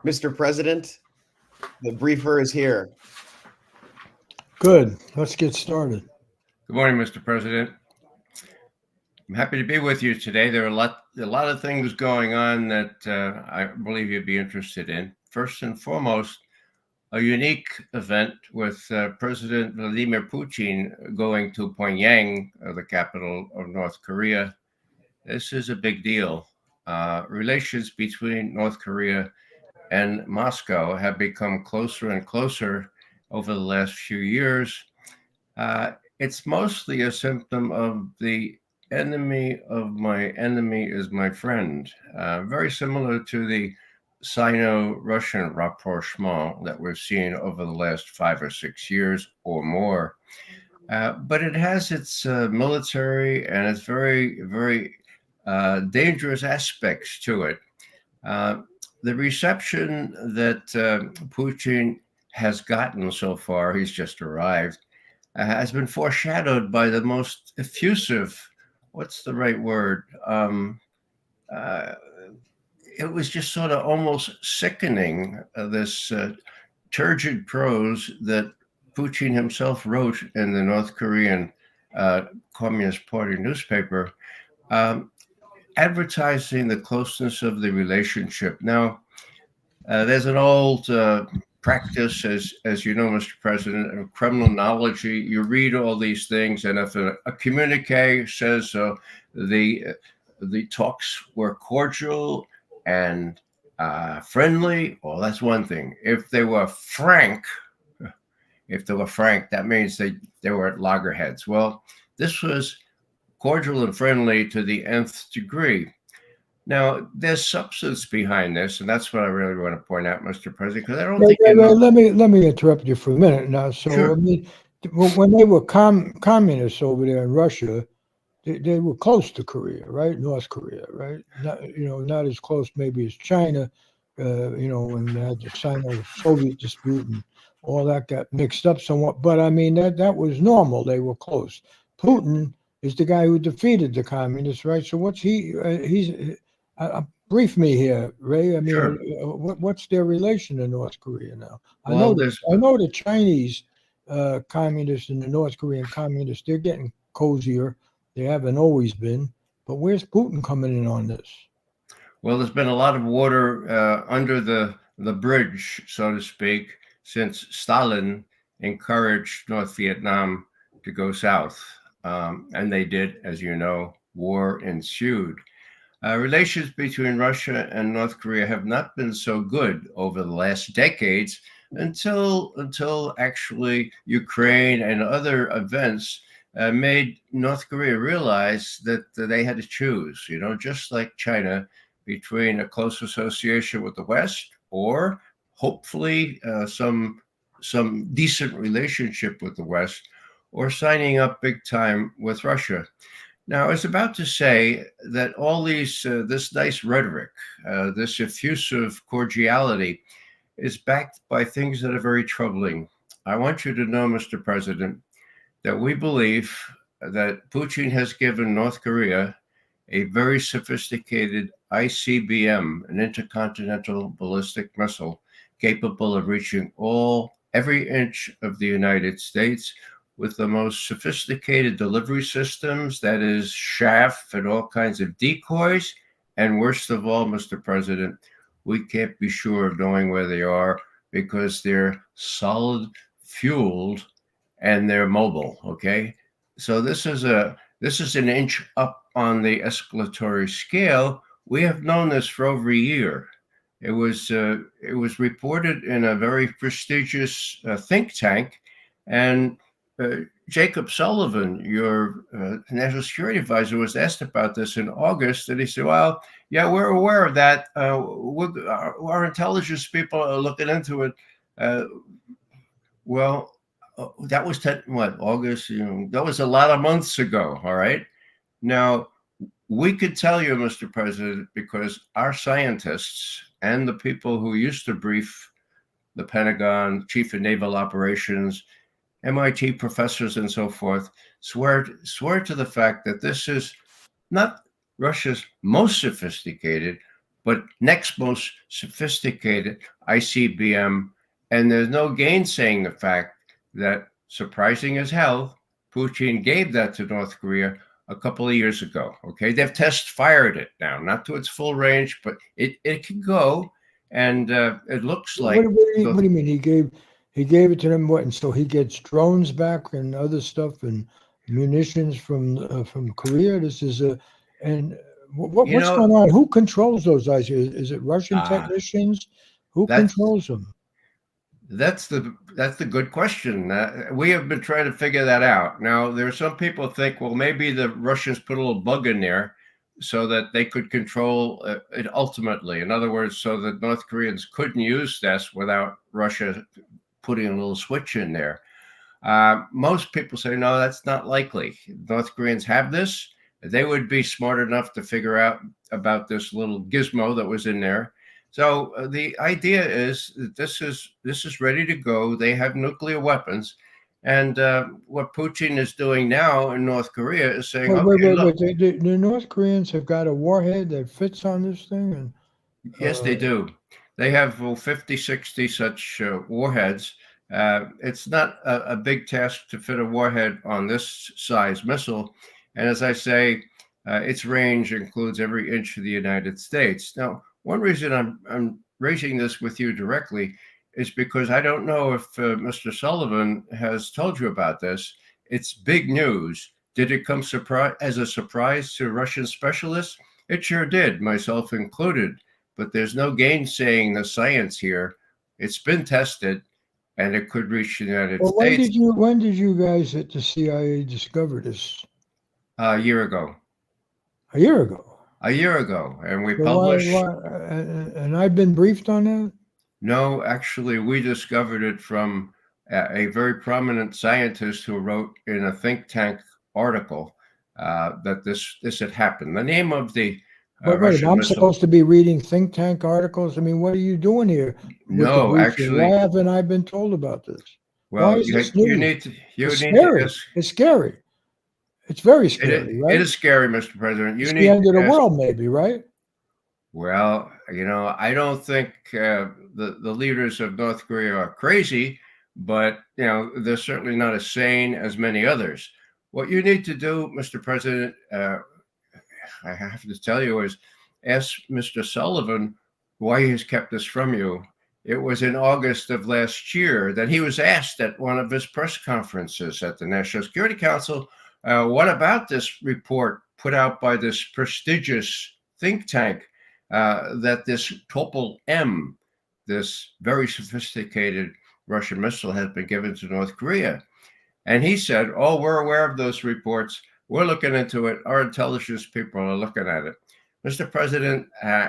Mr. President, the briefer is here. Good. Let's get started. Good morning, Mr. President. I'm happy to be with you today. There are a lot of things going on that I believe you'd be interested in. First and foremost, a unique event with President Vladimir Putin going to Pyongyang, the capital of North Korea. This is a big deal. Relations between North Korea and Moscow have become closer and closer over the last few years. It's mostly a symptom of the enemy of my enemy is my friend, very similar to the Sino-Russian rapprochement that we've seen over the last 5 or 6 years or more. But it has its military and its very, very dangerous aspects to it. The reception that Putin has gotten so far, he's just arrived, has been foreshadowed by the most effusive, what's the right word? It was just sort of almost sickening, this turgid prose that Putin himself wrote in the North Korean Communist Party newspaper, advertising the closeness of the relationship. Now, there's an old practice, as you know, Mr. President, of criminology. You read all these things, and if a communique says the talks were cordial and friendly, well, that's one thing. If they were frank, that means they were at loggerheads. Well, this was cordial and friendly to the nth degree. Now, there's substance behind this, and that's what I really want to point out, Mr. President, because I don't think let me interrupt you for a minute now. So, sure. I mean, when they were communists over there in Russia, they were close to Korea, right? North Korea, right? Not as close maybe as China, when they had the Sino-Soviet dispute and all that got mixed up somewhat. But I mean, that was normal. They were close. Putin is the guy who defeated the communists, right? So what's brief me here, Ray. I mean, sure. What's their relation to North Korea now? I know the Chinese communists and the North Korean communists, they're getting cozier. They haven't always been. But where's Putin coming in on this? Well, there's been a lot of water under the bridge, so to speak, since Stalin encouraged North Vietnam to go south. And they did, as you know, war ensued. Relations between Russia and North Korea have not been so good over the last decades until actually Ukraine and other events made North Korea realize that they had to choose, just like China, between a close association with the West or hopefully some decent relationship with the West, or signing up big time with Russia. Now, I was about to say that all this nice rhetoric, this effusive cordiality, is backed by things that are very troubling. I want you to know, Mr. President, that we believe that Putin has given North Korea a very sophisticated ICBM, an intercontinental ballistic missile, capable of reaching every inch of the United States, with the most sophisticated delivery systems, that is chaff and all kinds of decoys. And worst of all, Mr. President, we can't be sure of knowing where they are because they're solid fueled and they're mobile, okay? So this is an inch up on the escalatory scale. We have known this for over a year. It was reported in a very prestigious think tank, and Jacob Sullivan, your national security advisor, was asked about this in August, and he said, well, yeah, we're aware of that. Our intelligence people are looking into it. Well, that was August? That was a lot of months ago, all right? Now, we could tell you, Mr. President, because our scientists and the people who used to brief the Pentagon, Chief of Naval Operations, MIT professors and so forth, swear to the fact that this is not Russia's most sophisticated, but next most sophisticated ICBM. And there's no gainsaying the fact that, surprising as hell, Putin gave that to North Korea a couple of years ago. Okay, they've test fired it now, not to its full range, but it can go. And it looks like. What do you mean? He gave it to them. What? And so he gets drones back and other stuff and munitions from Korea. This is what's going on? Who controls those guys? Is it Russian technicians? Who controls them? That's the good question. We have been trying to figure that out. Now, there are some people think, well, maybe the Russians put a little bug in there so that they could control it ultimately. In other words, so that North Koreans couldn't use this without Russia putting a little switch in there. Most people say, no, that's not likely. North Koreans have this. They would be smart enough to figure out about this little gizmo that was in there. So the idea is that this is ready to go. They have nuclear weapons. And what Putin is doing now in North Korea is saying, wait. The North Koreans have got a warhead that fits on this thing? And yes, they do. They have 50, 60 such warheads. It's not a big task to fit a warhead on this size missile. And as I say, its range includes every inch of the United States. Now, one reason I'm raising this with you directly is because I don't know if Mr. Sullivan has told you about this. It's big news. Did it come as a surprise to Russian specialists? It sure did, myself included. But there's no gainsaying the science here. It's been tested, and it could reach the United States. When did you guys at the CIA discover this? A year ago. A year ago. A year ago, and we published. And I've been briefed on that? No, actually, we discovered it from a very prominent scientist who wrote in a think tank article that this had happened. The name of the wait, I'm supposed to be reading think tank articles? I mean, what are you doing here? No, actually. Why haven't I been told about this? Well, you need to. It's scary. It's very scary, right? It is scary, Mr. President. It's the end of the world, maybe, right? Well, I don't think the leaders of North Korea are crazy, but, they're certainly not as sane as many others. What you need to do, Mr. President, I have to tell you, is ask Mr. Sullivan why he has kept this from you. It was in August of last year that he was asked at one of his press conferences at the National Security Council, what about this report put out by this prestigious think tank that this Topol M, this very sophisticated Russian missile, has been given to North Korea? And he said, oh, we're aware of those reports. We're looking into it. Our intelligence people are looking at it. Mr. President,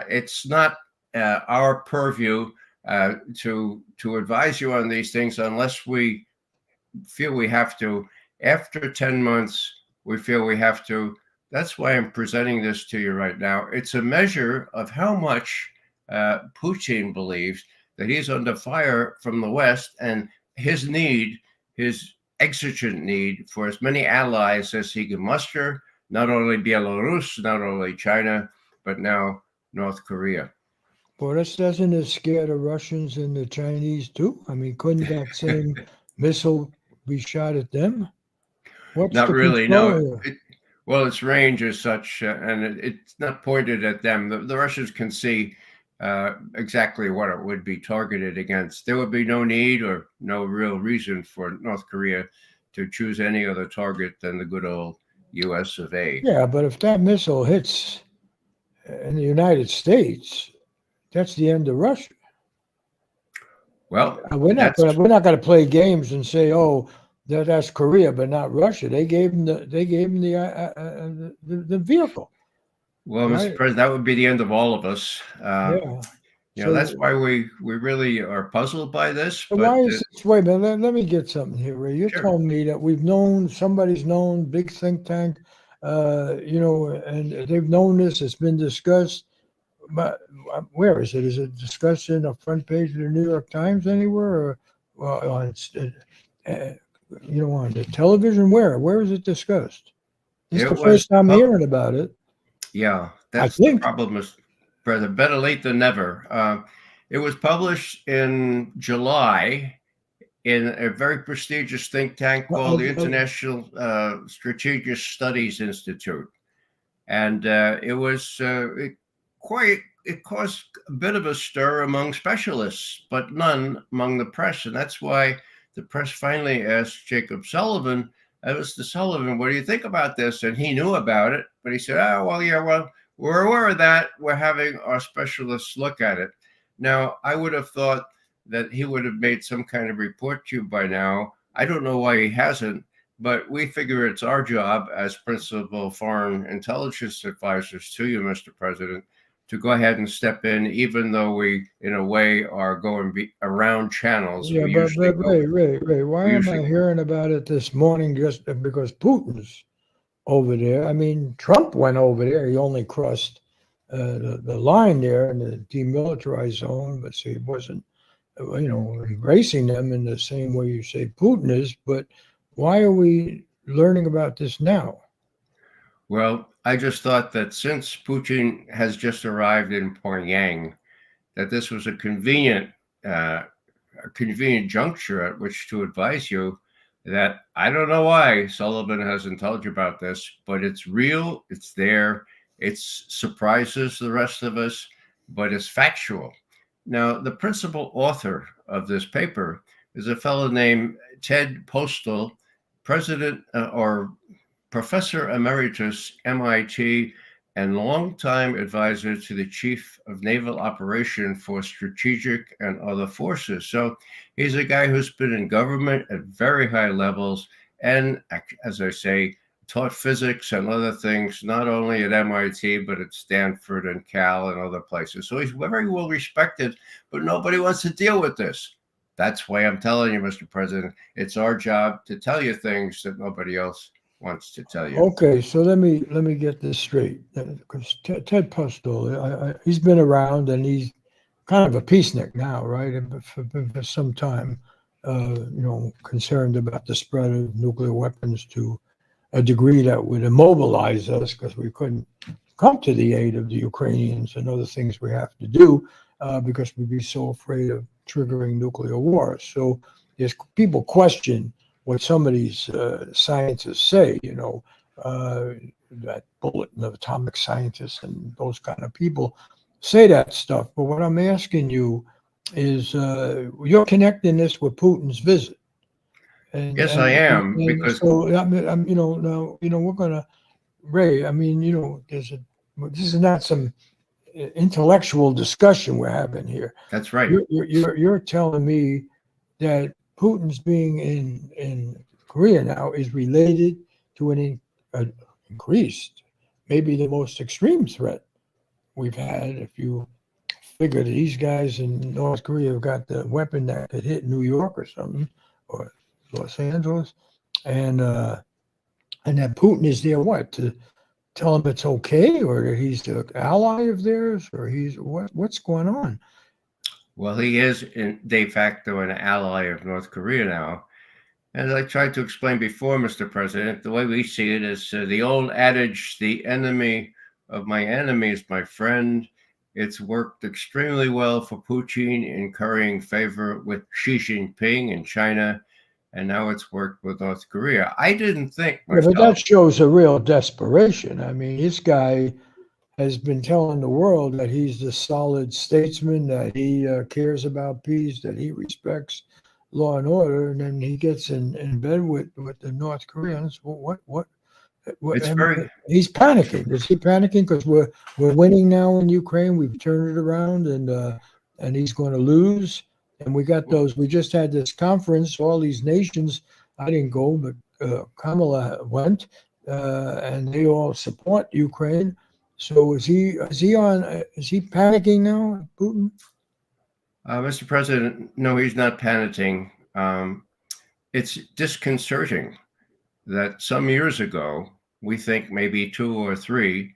it's not our purview to advise you on these things unless we feel we have to. After 10 months, we feel we have to. That's why I'm presenting this to you right now. It's a measure of how much Putin believes that he's under fire from the West, and his exigent need for as many allies as he can muster, not only Belarus, not only China, but now North Korea. Boris, doesn't it scare the Russians and the Chinese too? I mean, couldn't that same missile be shot at them? Not really, no. Well, its range is such, and it's not pointed at them. The Russians can see exactly what it would be targeted against. There would be no need or no real reason for North Korea to choose any other target than the good old U.S. of A. Yeah, but if that missile hits in the United States, that's the end of Russia. Well, we're not going to play games and say, oh, that's Korea, but not Russia. They gave him the vehicle. Well, right? Mr. President, that would be the end of all of us. So that's why we really are puzzled by this. But why is this? Wait a minute. Let me get something here, Ray. You told me that somebody's known, big think tank, and they've known this. It's been discussed. But where is it? Is it discussed in the front page of the New York Times anywhere, or on the television? Where is it discussed? This is the first time hearing about it. Yeah, that's the problem. President. Better late than never. It was published in July in a very prestigious think tank called the International Strategic Studies Institute. And it caused a bit of a stir among specialists, but none among the press. And that's why the press finally asked Jacob Sullivan, Mr. Sullivan, what do you think about this? And he knew about it, but he said, oh, well, yeah, well, we're aware of that. We're having our specialists look at it. Now, I would have thought that he would have made some kind of report to you by now. I don't know why he hasn't, but we figure it's our job as principal foreign intelligence advisors to you, Mr. President, to go ahead and step in, even though we, in a way, are going around channels. Yeah, but Ray, why am I hearing about it this morning just because Putin's over there? I mean, Trump went over there. He only crossed the line there in the demilitarized zone, but so he wasn't, embracing them in the same way you say Putin is. But why are we learning about this now? Well, I just thought that since Putin has just arrived in Pyongyang, that this was a convenient juncture at which to advise you that I don't know why Sullivan hasn't told you about this, but it's real, it's there, it surprises the rest of us, but it's factual. Now, the principal author of this paper is a fellow named Ted Postel, president or Professor Emeritus, MIT, and longtime advisor to the Chief of Naval Operation for Strategic and Other Forces. So he's a guy who's been in government at very high levels and, as I say, taught physics and other things, not only at MIT, but at Stanford and Cal and other places. So he's very well respected, but nobody wants to deal with this. That's why I'm telling you, Mr. President, it's our job to tell you things that nobody else wants to tell you. Okay, so let me get this straight, because Ted Postel, he's been around and he's kind of a peacenik now, right? For some time, concerned about the spread of nuclear weapons to a degree that would immobilize us, because we couldn't come to the aid of the Ukrainians and other things we have to do because we'd be so afraid of triggering nuclear war. So there's people question what some of these scientists say, that Bulletin of Atomic Scientists and those kind of people say that stuff. But what I'm asking you is, you're connecting this with Putin's visit. Yes, I am. Because so we're gonna, Ray. I mean, this is not some intellectual discussion we're having here. That's right. You're telling me that Putin's being in Korea now is related to an increased, maybe the most extreme threat we've had. If you figure that these guys in North Korea have got the weapon that could hit New York or something, or Los Angeles, and that Putin is there, what, to tell him it's okay, or that he's an ally of theirs, or he's what's going on? Well, he is de facto an ally of North Korea now. As I tried to explain before, Mr. President, the way we see it is the old adage, the enemy of my enemy is my friend. It's worked extremely well for Putin in currying favor with Xi Jinping in China, and now it's worked with North Korea. I didn't think myself. Yeah, but that shows a real desperation. I mean, this guy has been telling the world that he's the solid statesman, that he cares about peace, that he respects law and order, and then he gets in bed with the North Koreans. What It's very. He's panicking. Is he panicking because we're winning now in Ukraine? We've turned it around, and he's going to lose. And we got those. We just had this conference. All these nations. I didn't go, but Kamala went, and they all support Ukraine. So is he panicking now, Putin? Mr. President, no, he's not panicking. It's disconcerting that some years ago, we think maybe 2 or 3,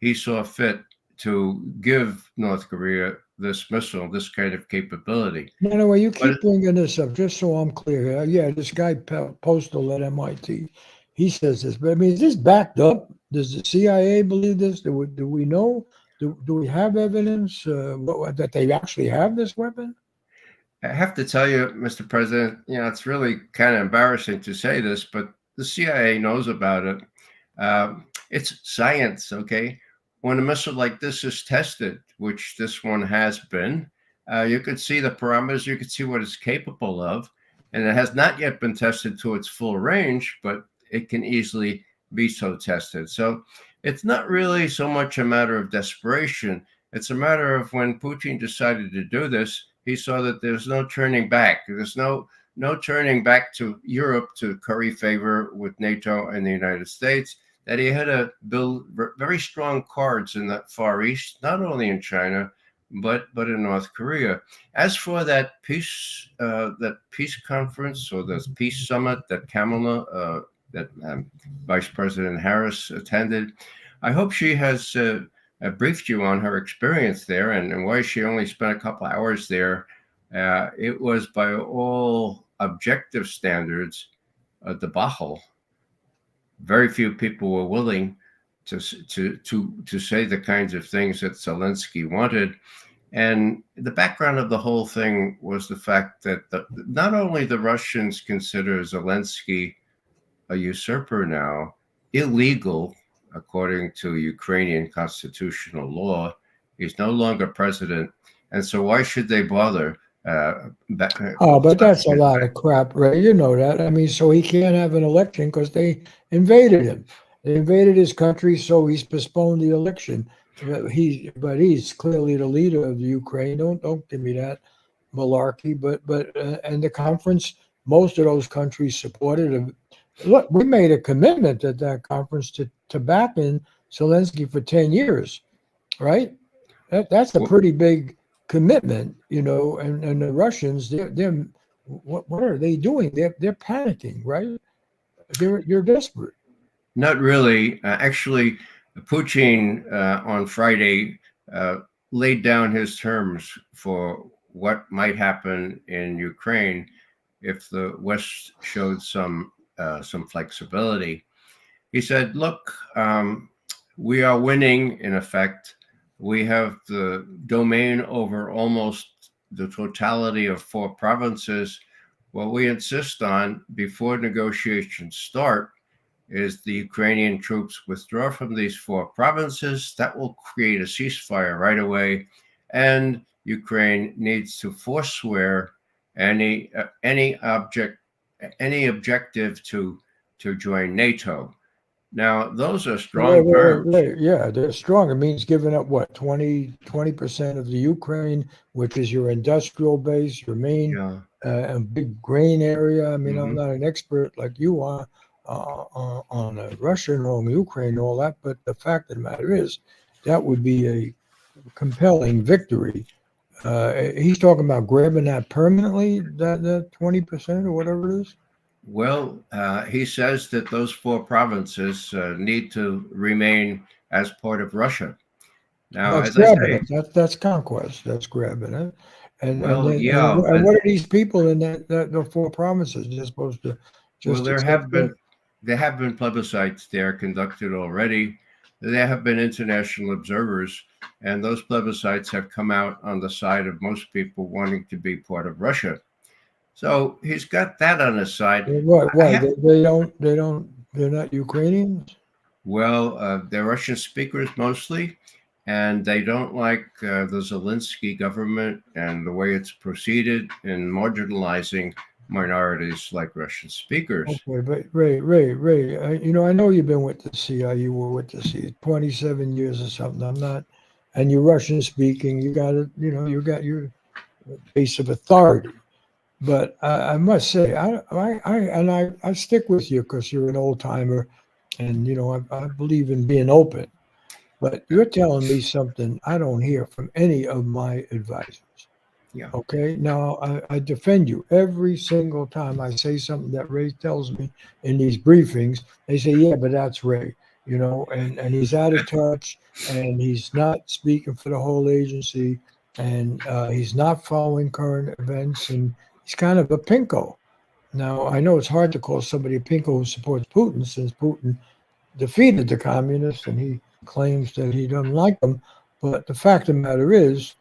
he saw fit to give North Korea this missile, this kind of capability. No, you keep bringing this up, just so I'm clear here. Yeah, this guy Postel at MIT, he says this, but I mean, is this backed up? Does the CIA believe this? Do we know Do we have evidence that they actually have this weapon? I have to tell you, Mr. President, it's really kind of embarrassing to say this, but the CIA knows about it. It's science, okay? When a missile like this is tested, which this one has been, you could see the parameters, you could see what it's capable of, and it has not yet been tested to its full range, but it can easily be so tested. So it's not really so much a matter of desperation. It's a matter of when Putin decided to do this, he saw that there's no turning back. There's no turning back to Europe to curry favor with NATO and the United States, that he had to build very strong cards in the Far East, not only in China, but in North Korea. As for that peace conference or the peace summit that Vice President Harris attended, I hope she has briefed you on her experience there and why she only spent a couple hours there. It was, by all objective standards, a debacle. Very few people were willing to say the kinds of things that Zelensky wanted. And the background of the whole thing was the fact that not only the Russians consider Zelensky a usurper now, illegal, according to Ukrainian constitutional law. He's no longer president. And so why should they bother? But that's a lot of crap, Ray. You know that. I mean, so he can't have an election because they invaded him. They invaded his country, so he's postponed the election. But he's clearly the leader of the Ukraine. Don't give me that malarkey. But and the conference, most of those countries supported him. Look, we made a commitment at that conference to back in Zelensky for 10 years, right? That's a pretty big commitment, and the Russians, they're what are they doing? They're panicking, right? You're desperate. Not really. Actually, Putin on Friday laid down his terms for what might happen in Ukraine if the West showed some flexibility. He said, look, we are winning, in effect. We have the domain over almost the totality of 4 provinces. What we insist on before negotiations start is the Ukrainian troops withdraw from these 4 provinces. That will create a ceasefire right away. And Ukraine needs to forswear any objective to join NATO. Now, those are strong terms. Yeah, they're strong. It means giving up what, 20% of the Ukraine, which is your industrial base, your main and big grain area. I mean, I'm not an expert like you are on Russia and on Ukraine and all that, but the fact of the matter is that would be a compelling victory. He's talking about grabbing that permanently, that 20% or whatever it is. Well, he says that those 4 provinces need to remain as part of Russia. Now, that's grabbing it. That's conquest. That's grabbing it. And what are these people in the 4 provinces? They're supposed to just. Well, there have been plebiscites there conducted already. There have been international observers, and those plebiscites have come out on the side of most people wanting to be part of Russia. So he's got that on his side. What? They're not Ukrainians? Well, they're Russian speakers mostly, and they don't like the Zelensky government and the way it's proceeded in marginalizing minorities like Russian speakers. Okay, but Ray, I know you've been with the CIA. You were with the CIA 27 years or something. I'm not, and you're Russian speaking. You got it. You got your base of authority. But I must say, I stick with you because you're an old timer, and I believe in being open. But you're telling me something I don't hear from any of my advisors. Yeah. Okay. Now I defend you every single time I say something that Ray tells me in these briefings. They say, "Yeah, but that's Ray," and he's out of touch, and he's not speaking for the whole agency, and he's not following current events, and he's kind of a pinko. Now, I know it's hard to call somebody a pinko who supports Putin, since Putin defeated the communists and he claims that he doesn't like them. But the fact of the matter is,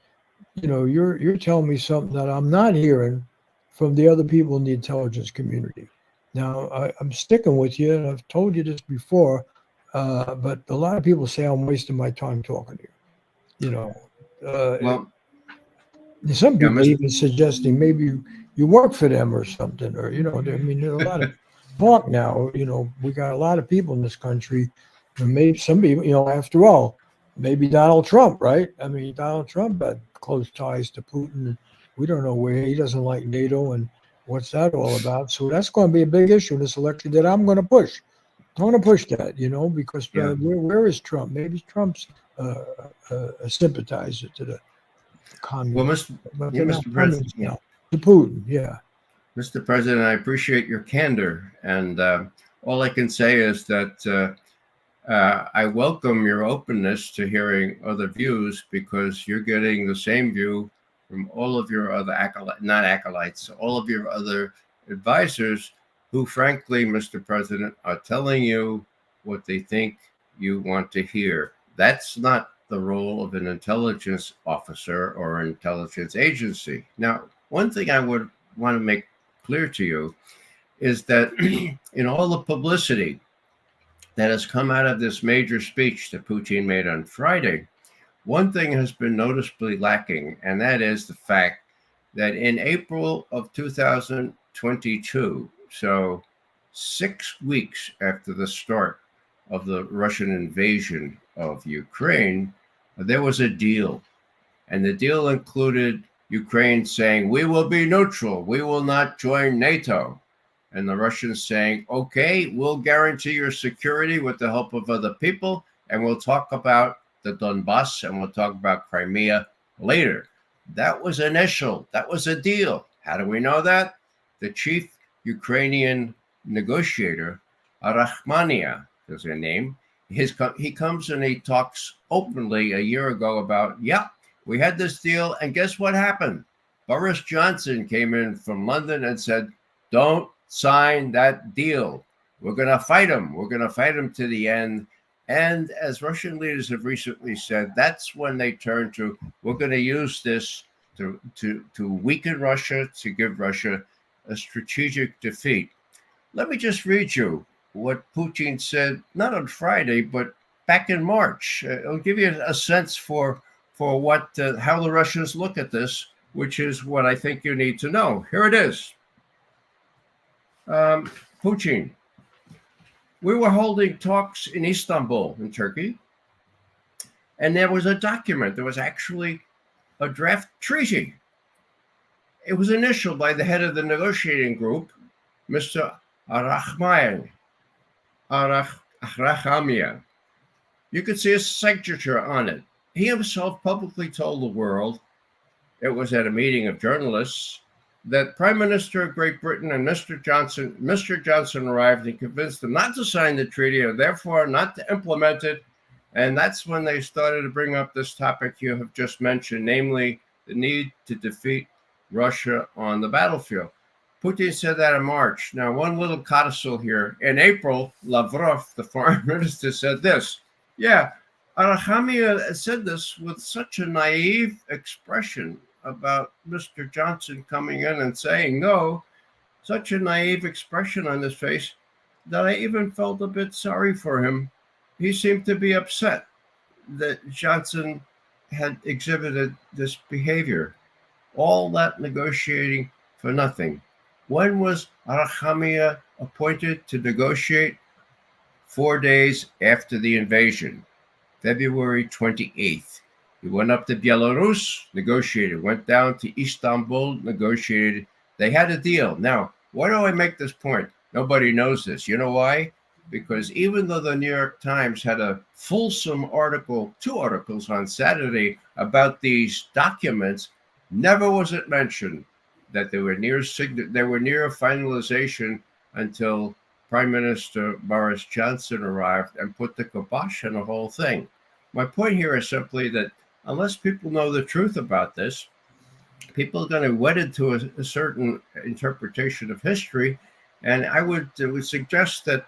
you're telling me something that I'm not hearing from the other people in the intelligence community. Now, I'm sticking with you, and I've told you this before, but a lot of people say I'm wasting my time talking to you. Well, Some yeah, people even suggesting maybe you work for them or something, or there's a lot of talk now. We got a lot of people in this country, and maybe some people, after all, maybe Donald Trump, right? I mean, Donald Trump had close ties to Putin. We don't know where he doesn't like NATO and what's that all about. So that's going to be a big issue in this election that I'm going to push. I'm going to push that, because where is Trump? Maybe Trump's a sympathizer to the communist. Well, Mr. President, yeah. To Putin, yeah. Mr. President, I appreciate your candor, and all I can say is that I welcome your openness to hearing other views, because you're getting the same view from all of your other all of your other advisors who, frankly, Mr. President, are telling you what they think you want to hear. That's not the role of an intelligence officer or an intelligence agency. Now, one thing I would want to make clear to you is that in all the publicity that has come out of this major speech that Putin made on Friday, one thing has been noticeably lacking, and that is the fact that in April of 2022, so 6 weeks after the start of the Russian invasion of Ukraine, there was a deal. And the deal included Ukraine saying, we will be neutral, we will not join NATO. And the Russians saying, okay, we'll guarantee your security with the help of other people, and we'll talk about the Donbass and we'll talk about Crimea later. That was initial. That was a deal. How do we know that? The chief Ukrainian negotiator, Arachmania is her name. He comes and he talks openly a year ago about, we had this deal, and guess what happened? Boris Johnson came in from London and said, don't sign that deal. We're going to fight him. We're going to fight him to the end. And as Russian leaders have recently said, that's when they turn to, we're going to use this to weaken Russia, to give Russia a strategic defeat. Let me just read you what Putin said, not on Friday, but back in March. It'll give you a sense for what how the Russians look at this, which is what I think you need to know. Here it is. Putin, we were holding talks in Istanbul, in Turkey, and there was a document. There was actually a draft treaty. It was initialed by the head of the negotiating group, Mr. Arachmania. You could see his signature on it. He himself publicly told the world, it was at a meeting of journalists, that Prime Minister of Great Britain and Mr. Johnson arrived and convinced them not to sign the treaty and therefore not to implement it. And that's when they started to bring up this topic you have just mentioned, namely the need to defeat Russia on the battlefield. Putin said that in March. Now, one little codicil here. In April, Lavrov, the foreign minister, said this. Arachmania said this with such a naive expression about Mr. Johnson coming in and saying no, such a naive expression on his face that I even felt a bit sorry for him. He seemed to be upset that Johnson had exhibited this behavior. All that negotiating for nothing. When was Arachmania appointed to negotiate? 4 days after the invasion, February 28th. He went up to Belarus, negotiated, went down to Istanbul, negotiated. They had a deal. Now, why do I make this point? Nobody knows this. You know why? Because even though the New York Times had a fulsome article, 2 articles on Saturday about these documents, never was it mentioned that they were near finalization until Prime Minister Boris Johnson arrived and put the kibosh on the whole thing. My point here is simply that unless people know the truth about this, people are going to be wedded to a certain interpretation of history. And I would suggest that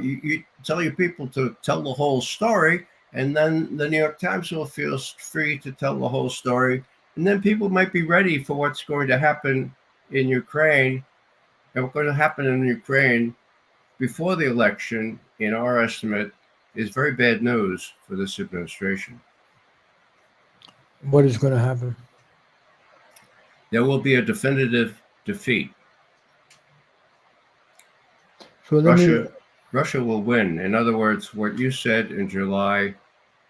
you tell your people to tell the whole story and then the New York Times will feel free to tell the whole story, and then people might be ready for what's going to happen in Ukraine, and what's going to happen in Ukraine before the election, in our estimate, is very bad news for this administration. What is going to happen? There will be a definitive defeat. So let me. Russia will win. In other words, what you said in July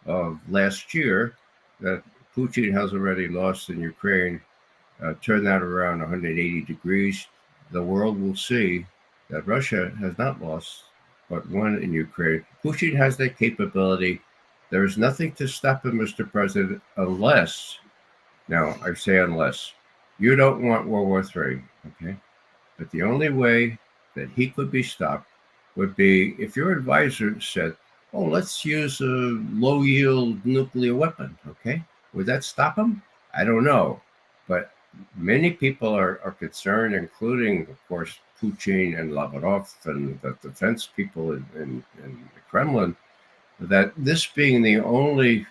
of last year, that Putin has already lost in Ukraine, turn that around 180 degrees. The world will see that Russia has not lost, but won in Ukraine. Putin has that capability. There is nothing to stop him, Mr. President, unless, now I say unless, you don't want World War III, okay? But the only way that he could be stopped would be if your advisor said, oh, let's use a low-yield nuclear weapon, okay? Would that stop him? I don't know. But many people are concerned, including, of course, Putin and Lavrov and the defense people in the Kremlin, that this being the only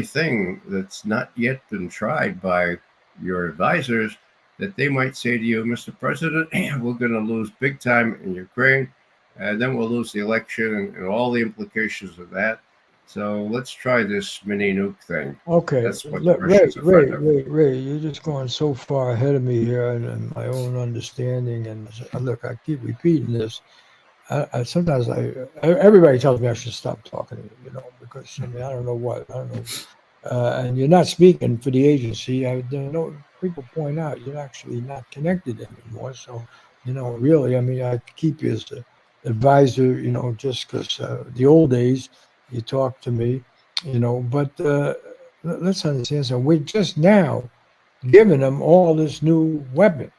thing that's not yet been tried by your advisors, that they might say to you, Mr. President, we're going to lose big time in Ukraine, and then we'll lose the election and all the implications of that. So let's try this mini nuke thing. Okay, That's what look, the Russians are afraid of. Ray, you're just going so far ahead of me here and my own understanding. And look, I keep repeating this. Sometimes everybody tells me I should stop talking, because I don't know what, I don't know. And you're not speaking for the agency. People point out you're actually not connected anymore. So, really, I keep you as the advisor, just because the old days you talk to me, but let's understand something. We're just now giving them all this new weapons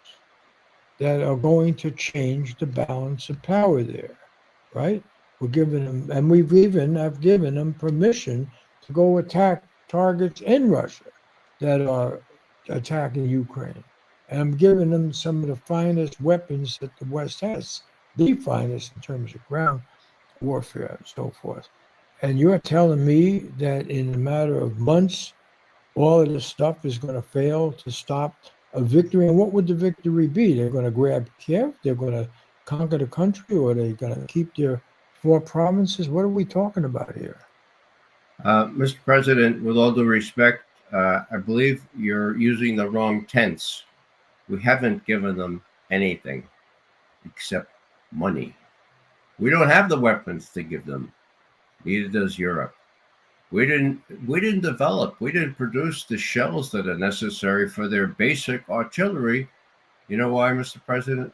that are going to change the balance of power there, right? We're giving them, and I've given them permission to go attack targets in Russia that are attacking Ukraine. And I'm giving them some of the finest weapons that the West has, the finest in terms of ground warfare and so forth. And you're telling me that in a matter of months, all of this stuff is going to fail to stop a victory? And what would the victory be? They're going to grab Kiev? They're going to conquer the country? Or they're going to keep their 4 provinces? What are we talking about here? Mr. President, with all due respect, I believe you're using the wrong tense. We haven't given them anything except money. We don't have the weapons to give them. Neither does Europe. We didn't produce the shells that are necessary for their basic artillery. You know why, Mr. President?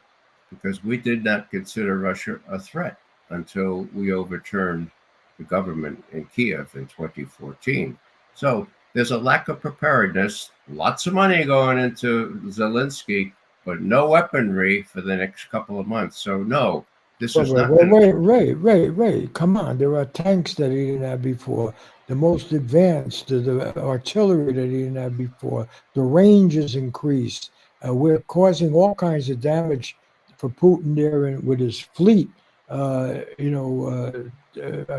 Because we did not consider Russia a threat until we overturned the government in Kiev in 2014. So there's a lack of preparedness, lots of money going into Zelensky, but no weaponry for the next couple of months. So no, this is not. Wait, come on. There are tanks that he didn't have before, the most advanced, the artillery that he didn't have before. The range is increased. We're causing all kinds of damage for Putin there with his fleet. I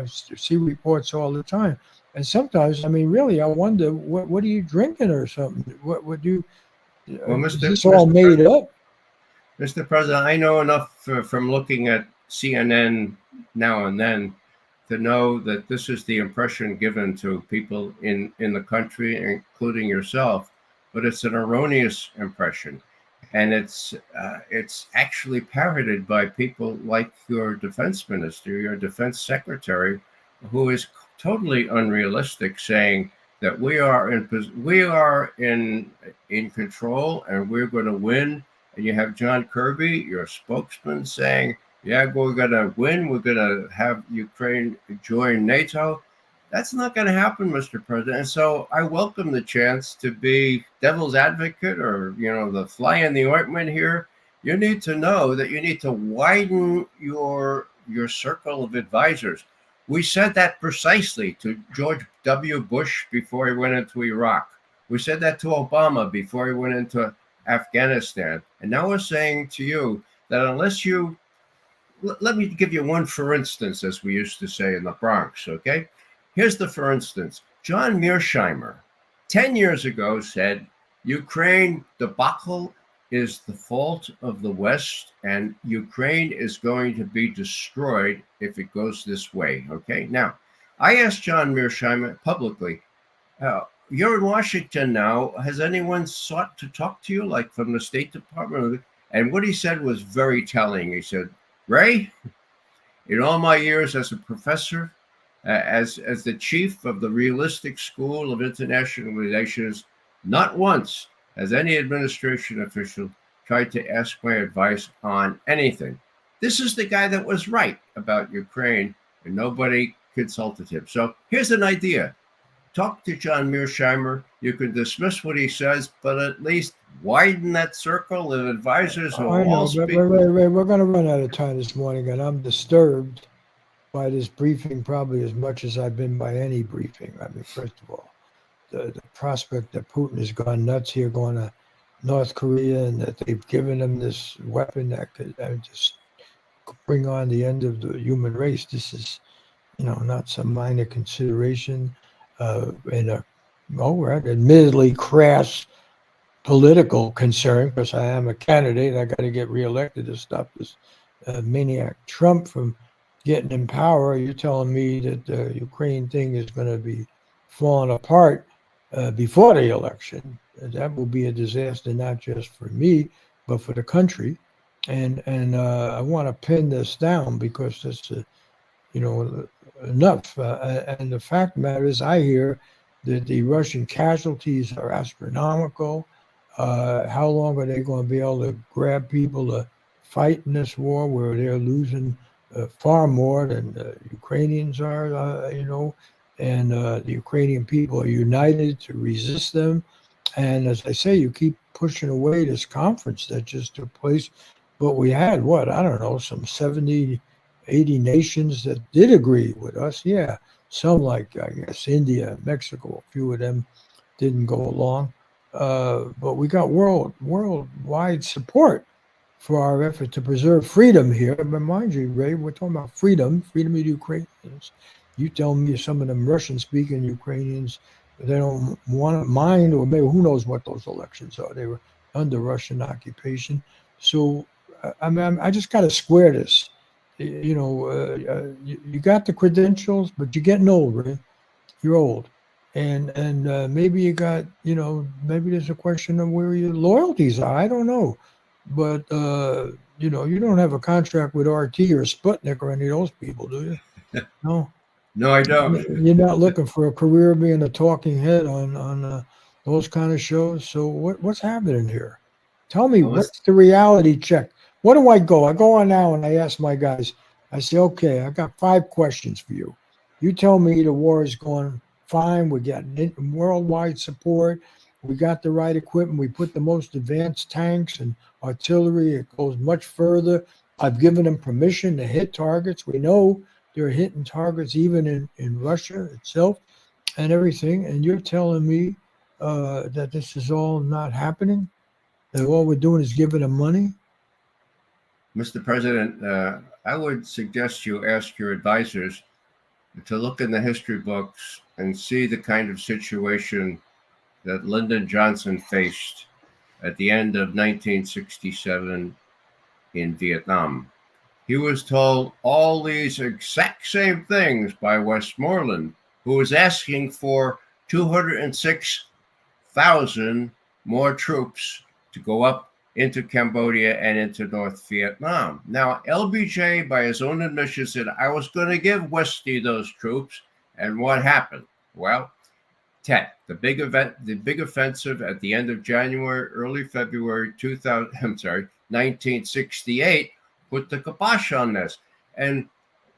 see reports all the time. And sometimes, really, I wonder, what are you drinking or something? What would you, Well, is this all made up? Mr. President, I know enough from looking at CNN now and then to know that this is the impression given to people in the country, including yourself, but it's an erroneous impression. And it's actually parroted by people like your defense minister, your defense secretary, who is totally unrealistic, saying that we are in control and we're going to win. And you have John Kirby, your spokesman, saying, yeah, we're going to win. We're going to have Ukraine join NATO. That's not going to happen, Mr. President. And so I welcome the chance to be devil's advocate or, the fly in the ointment here. You need to know that you need to widen your circle of advisors. We said that precisely to George W. Bush before he went into Iraq. We said that to Obama before he went into Afghanistan. And now we're saying to you that unless let me give you one for instance, as we used to say in the Bronx, okay? Here's the, for instance, John Mearsheimer, 10 years ago said, Ukraine debacle is the fault of the West, and Ukraine is going to be destroyed if it goes this way. Okay. Now, I asked John Mearsheimer publicly, you're in Washington now. Has anyone sought to talk to you, like from the State Department? And what he said was very telling. He said, Ray, in all my years as a professor, as the chief of the Realistic School of International Relations, not once has any administration official tried to ask my advice on anything. This is the guy that was right about Ukraine, and nobody consulted him. So here's an idea. Talk to John Mearsheimer. You can dismiss what he says, but at least widen that circle of advisors who I know, all but speak. Ray, we're going to run out of time this morning, and I'm disturbed by this briefing probably as much as I've been by any briefing. I mean, first of all, the prospect that Putin has gone nuts here, going to North Korea, and that they've given him this weapon that could just bring on the end of the human race. This is, not some minor consideration in a, admittedly crass political concern, because I am a candidate. I got to get reelected to stop this maniac Trump from getting in power. You're telling me that the Ukraine thing is going to be falling apart before the election. That will be a disaster, not just for me, but for the country. And I want to pin this down because it's, enough. And the fact of the matter is, I hear that the Russian casualties are astronomical. How long are they going to be able to grab people to fight in this war where they're losing far more than the Ukrainians are, and the Ukrainian people are united to resist them. And as I say, you keep pushing away this conference that just took place. But we had, some 70, 80 nations that did agree with us. Yeah, some like, I guess, India, Mexico, a few of them didn't go along. But we got worldwide support for our effort to preserve freedom here. But mind you, Ray, we're talking about freedom of the Ukrainians. You tell me some of them Russian-speaking Ukrainians, they don't want to mind, or maybe who knows what those elections are. They were under Russian occupation. So, I just got to square this. You got the credentials, but you're getting old, Ray. You're old. And maybe you got, maybe there's a question of where your loyalties are. I don't know. But, you don't have a contract with RT or Sputnik or any of those people, do you? No. No, I don't. You're not looking for a career being a talking head on those kind of shows. So what's happening here? Tell me, what's the reality check? What do I go? I go on now and I ask my guys, I say, okay, I got 5 questions for you. You tell me the war is going fine. We got worldwide support. We got the right equipment. We put the most advanced tanks and artillery. It goes much further. I've given them permission to hit targets. We know they're hitting targets even in Russia itself and everything. And you're telling me that this is all not happening? That all we're doing is giving them money? Mr. President, I would suggest you ask your advisors to look in the history books and see the kind of situation that Lyndon Johnson faced at the end of 1967 in Vietnam. He was told all these exact same things by Westmoreland, who was asking for 206,000 more troops to go up into Cambodia and into North Vietnam. Now, LBJ, by his own admission, said, I was going to give Westy those troops. And what happened? Well, Tet, the big offensive at the end of January, early February 1968, put the kibosh on this. And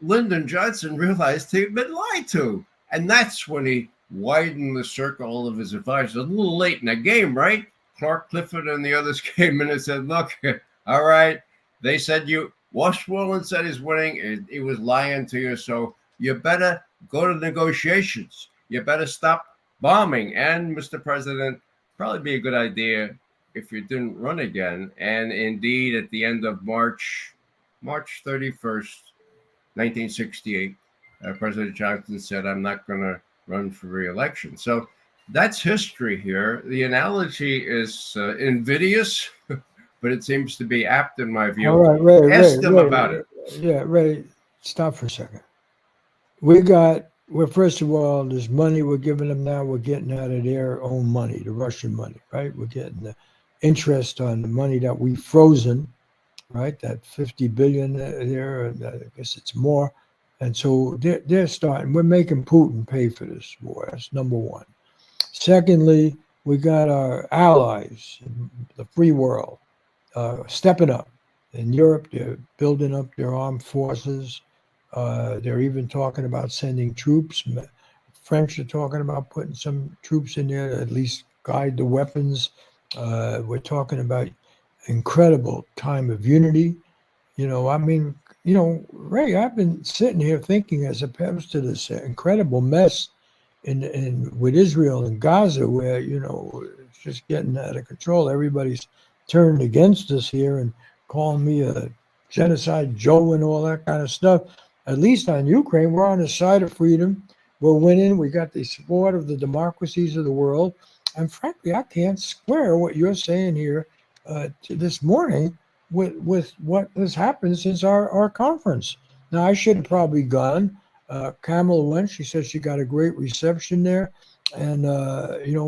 Lyndon Johnson realized he'd been lied to. And that's when he widened the circle of his advisors. A little late in the game, right? Clark Clifford and the others came in and said, look, all right, they said Washington said he's winning. He was lying to you. So you better go to negotiations. You better stop bombing. And Mr. President, probably be a good idea if you didn't run again. And indeed, at the end of March 31st, 1968, President Johnson said, "I'm not going to run for re-election." So that's history here. The analogy is invidious, but it seems to be apt in my view. All right, Ray, Ask them about it. Yeah, Ray, stop for a second. Well, first of all, this money we're giving them now, we're getting out of their own money, the Russian money, right? We're getting the interest on the money that we've frozen, right? That 50 billion there, and I guess it's more. And so they're starting, we're making Putin pay for this war. That's number one. Secondly, we got our allies in the free world stepping up. In Europe, they're building up their armed forces. They're even talking about sending troops. French are talking about putting some troops in there to at least guide the weapons. We're talking about incredible time of unity. I mean, Ray, I've been sitting here thinking, as opposed to this incredible mess in with Israel and Gaza, where it's just getting out of control. Everybody's turned against us here and calling me a genocide Joe and all that kind of stuff. At least on Ukraine, we're on the side of freedom. We're winning. We got the support of the democracies of the world. And frankly, I can't square what you're saying here this morning with what has happened since our conference. Now, I should have probably gone. Kamala went. She said she got a great reception there. And,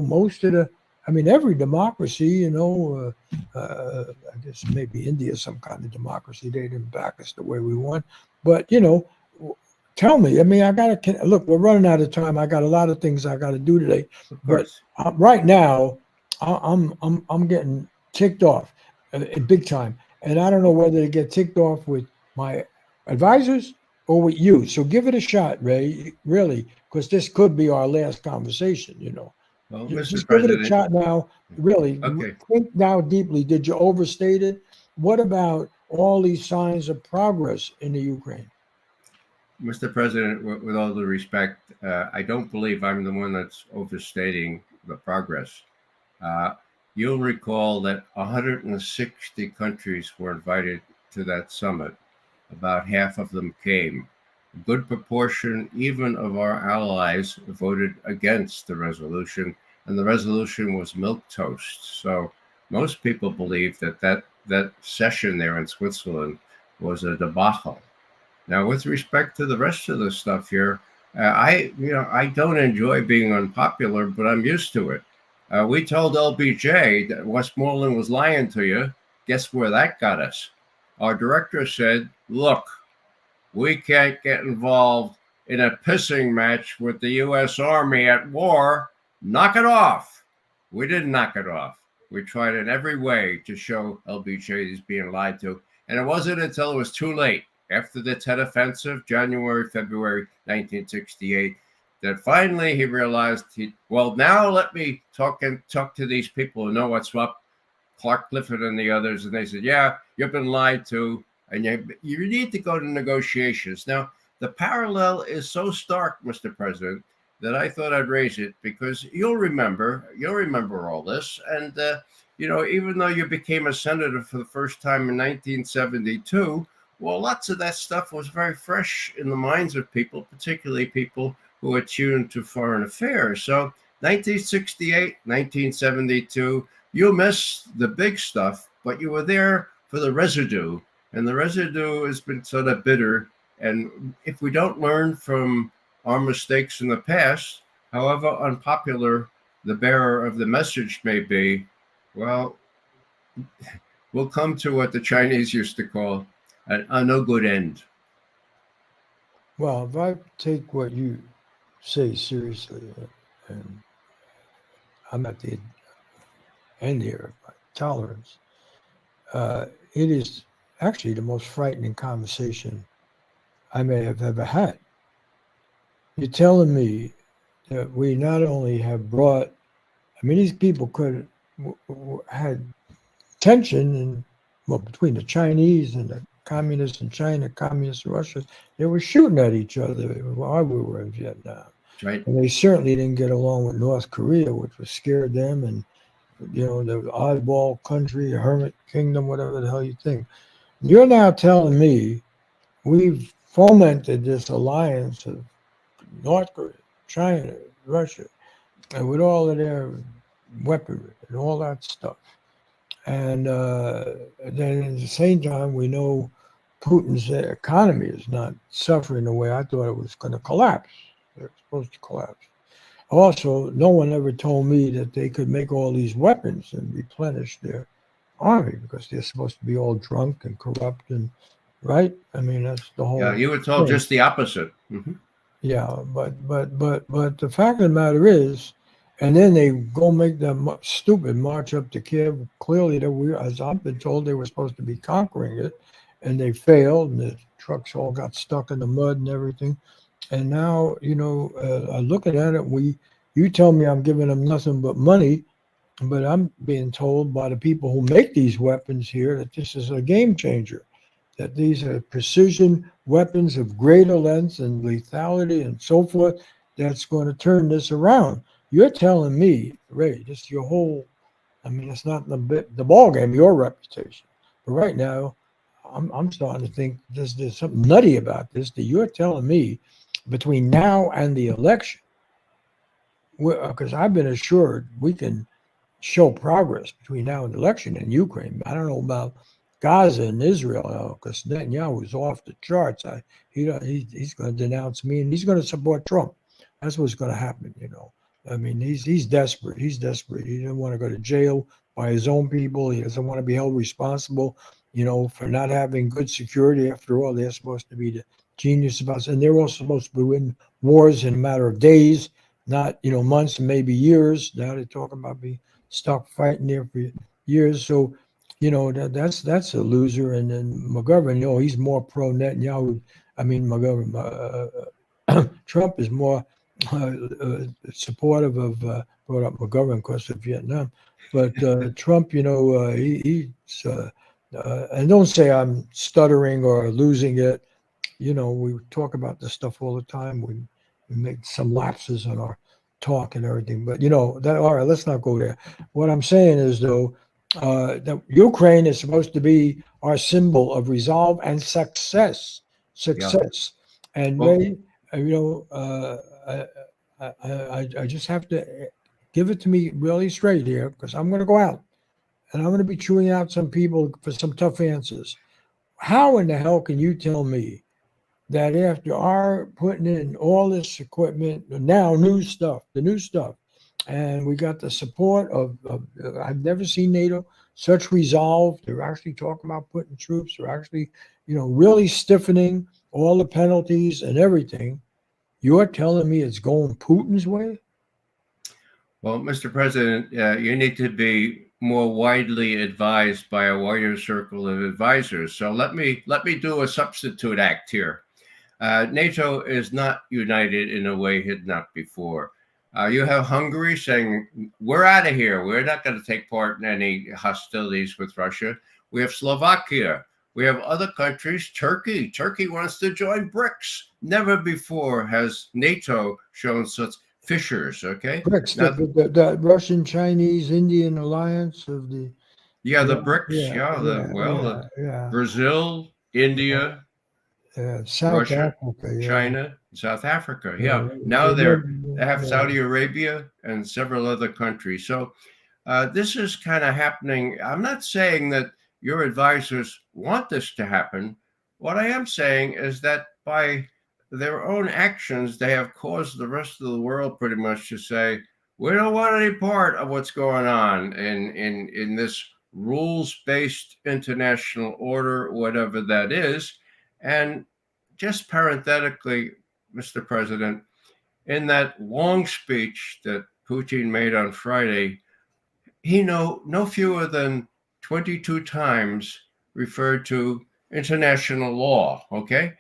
most of every democracy, I guess maybe India is some kind of democracy. They didn't back us the way we want. But, tell me. I got to look. We're running out of time. I got a lot of things I got to do today. But right now, I'm getting ticked off, big time. And I don't know whether to get ticked off with my advisors or with you. So give it a shot, Ray. Really, because this could be our last conversation. Well, Just Mr. give it President, a shot now. Really, Okay. think now deeply. Did you overstate it? What about all these signs of progress in the Ukraine? Mr. President, with all due respect, I don't believe I'm the one that's overstating the progress. You'll recall that 160 countries were invited to that summit. About half of them came. A good proportion, even of our allies, voted against the resolution, and the resolution was milquetoast. So most people believe that session there in Switzerland was a debacle. Now, with respect to the rest of the stuff here, I don't enjoy being unpopular, but I'm used to it. We told LBJ that Westmoreland was lying to you. Guess where that got us? Our director said, "Look, we can't get involved in a pissing match with the U.S. Army at war. Knock it off." We didn't knock it off. We tried in every way to show LBJ he's being lied to. And it wasn't until it was too late, after the Tet Offensive, February 1968, that finally he realized, now let me talk to these people who know what's up, Clark Clifford and the others. And they said, yeah, you've been lied to, and you need to go to negotiations. Now, the parallel is so stark, Mr. President, that I thought I'd raise it, because you'll remember all this. And, even though you became a senator for the first time in 1972, well, lots of that stuff was very fresh in the minds of people, particularly people who are tuned to foreign affairs. So 1968, 1972, you missed the big stuff, but you were there for the residue. And the residue has been sort of bitter. And if we don't learn from our mistakes in the past, however unpopular the bearer of the message may be, well, we'll come to what the Chinese used to call a no good end. Well, if I take what you say seriously, and I'm at the end here of my tolerance, it is actually the most frightening conversation I may have ever had. You're telling me that we not only have brought, these people could had tension between the Chinese and the communists in China, communists in Russia. They were shooting at each other while we were in Vietnam. Right. And they certainly didn't get along with North Korea, which was scared them, and the oddball country, a hermit kingdom, whatever the hell you think. You're now telling me we've fomented this alliance of North Korea, China, Russia, and with all of their weaponry and all that stuff. And then at the same time, we know Putin's economy is not suffering the way I thought it was going to collapse. They're supposed to collapse. Also, no one ever told me that they could make all these weapons and replenish their army because they're supposed to be all drunk and corrupt and right. I mean, that's the whole. Yeah, you were told thing. just the opposite. Mm-hmm. Yeah, but the fact of the matter is, and then they go make that stupid march up to Kiev. Clearly, that we, as I've been told, they were supposed to be conquering it, and they failed, and the trucks all got stuck in the mud and everything. And now, you know, looking at it, you tell me I'm giving them nothing but money, but I'm being told by the people who make these weapons here that this is a game changer, that these are precision weapons of greater length and lethality and so forth that's going to turn this around. You're telling me, Ray, this your whole, I mean, it's not the ball game, your reputation. But right now, I'm starting to think there's something nutty about this, that you're telling me between now and the election, because I've been assured we can show progress between now and the election in Ukraine. I don't know about Gaza and Israel, because Netanyahu is off the charts. He's going to denounce me, and he's going to support Trump. That's what's going to happen, you know. I mean, he's desperate. He's desperate. He doesn't want to go to jail by his own people. He doesn't want to be held responsible, you know, for not having good security. After all, they're supposed to be the genius about it, and they're also supposed to win wars in a matter of days, not, you know, months and maybe years. Now they're talking about being stuck fighting there for years. So, you know, that's a loser. And then McGovern, you know, he's more pro Netanyahu. I mean, Trump is more supportive of brought up McGovern because of Vietnam, but Trump, you know, he's and don't say I'm stuttering or losing it. You know, we talk about this stuff all the time. We make some lapses in our talk and everything, but you know that. All right, let's not go there. What I'm saying is, though, that Ukraine is supposed to be our symbol of resolve and success. Yeah. And well, Ray, you know, I just have to give it to me really straight here, because I'm going to go out and I'm going to be chewing out some people for some tough answers. How in the hell can you tell me that after our putting in all this equipment, now the new stuff, and we got the support of I've never seen NATO such resolve. They're actually talking about putting troops. They're actually, you know, really stiffening all the penalties and everything. You're telling me it's going Putin's way? Well, Mr. President, you need to be more widely advised by a wider circle of advisors. So let me do a substitute act here. NATO is not united in a way it had not before. You have Hungary saying, we're out of here. We're not going to take part in any hostilities with Russia. We have Slovakia. We have other countries. Turkey. Turkey wants to join BRICS. Never before has NATO shown such fissures, okay? BRICS, now, the Russian, Chinese, Indian alliance of the... Yeah, the BRICS, Brazil, India... South Russia, Africa, China, South Africa. Yeah. Now they have Saudi Arabia and several other countries. So this is kind of happening. I'm not saying that your advisors want this to happen. What I am saying is that by their own actions, they have caused the rest of the world pretty much to say, we don't want any part of what's going on in this rules-based international order, whatever that is. And just parenthetically, Mr. President, in that long speech that Putin made on Friday, he no fewer than 22 times referred to international law, okay?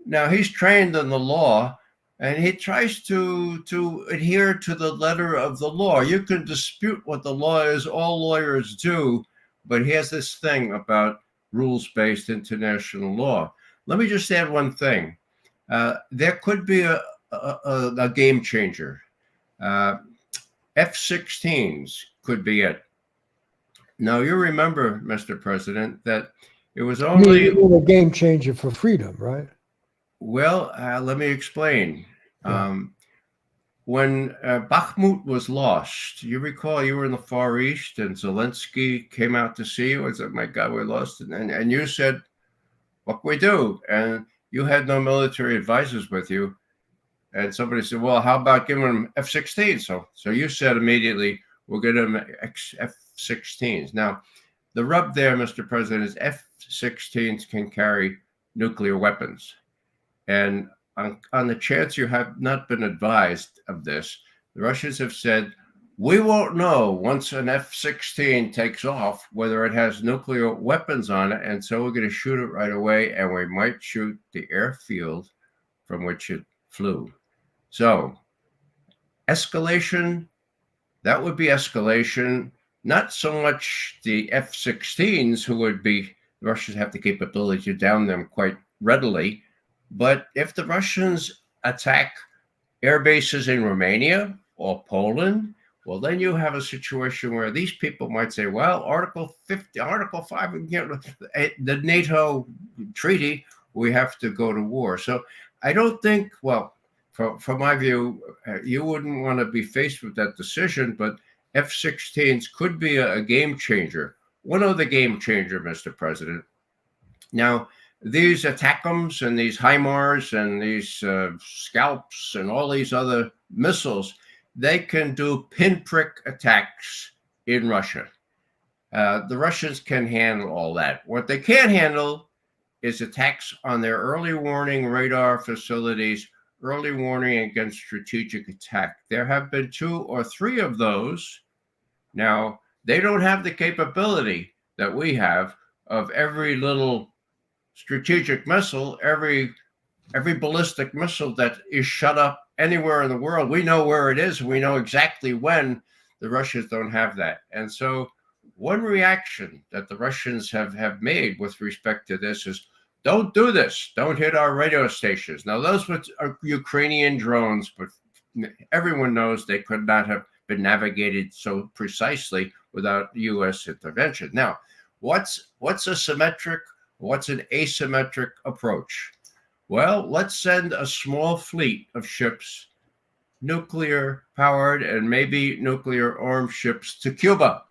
Now, he's trained in the law, and he tries to adhere to the letter of the law. You can dispute what the law is, all lawyers do, but he has this thing about rules-based international law. Let me just add one thing. There could be a game changer. F-16s could be it. Now, you remember, Mr. President, that it was only... a game changer for freedom, right? Well, let me explain. Yeah. When Bakhmut was lost, you recall you were in the Far East and Zelensky came out to see you and said, "My God, we're lost." And you said, "What can we do?" And you had no military advisors with you. And somebody said, "Well, how about giving them F-16?" So you said immediately, "We'll get them F-16s." Now, the rub there, Mr. President, is F-16s can carry nuclear weapons. And on the chance you have not been advised of this, the Russians have said, we won't know once an F-16 takes off whether it has nuclear weapons on it. And so we're going to shoot it right away. And we might shoot the airfield from which it flew. So escalation, that would be escalation. Not so much the F-16s, who would be, the Russians have the capability to down them quite readily. But if the Russians attack air bases in Romania or Poland, well, then you have a situation where these people might say, well, Article 5, the NATO treaty, we have to go to war. So I don't think, well, from my view, you wouldn't want to be faced with that decision, but F-16s could be a game changer. One of the game changer, Mr. President. Now, these ATACMS and these HIMARS and these Scalps and all these other missiles, they can do pinprick attacks in Russia. The Russians can handle all that. What they can't handle is attacks on their early warning radar facilities, early warning against strategic attack. There have been 2 or 3 of those. Now, they don't have the capability that we have of every little strategic missile, every ballistic missile that is shut up anywhere in the world. We know where it is. We know exactly when. The Russians don't have that. And so one reaction that the Russians have made with respect to this is, don't do this. Don't hit our radio stations. Now, those are Ukrainian drones, but everyone knows they could not have been navigated so precisely without U.S. intervention. Now, what's a symmetric, what's an asymmetric approach? Well, let's send a small fleet of ships, nuclear powered and maybe nuclear armed ships, to Cuba.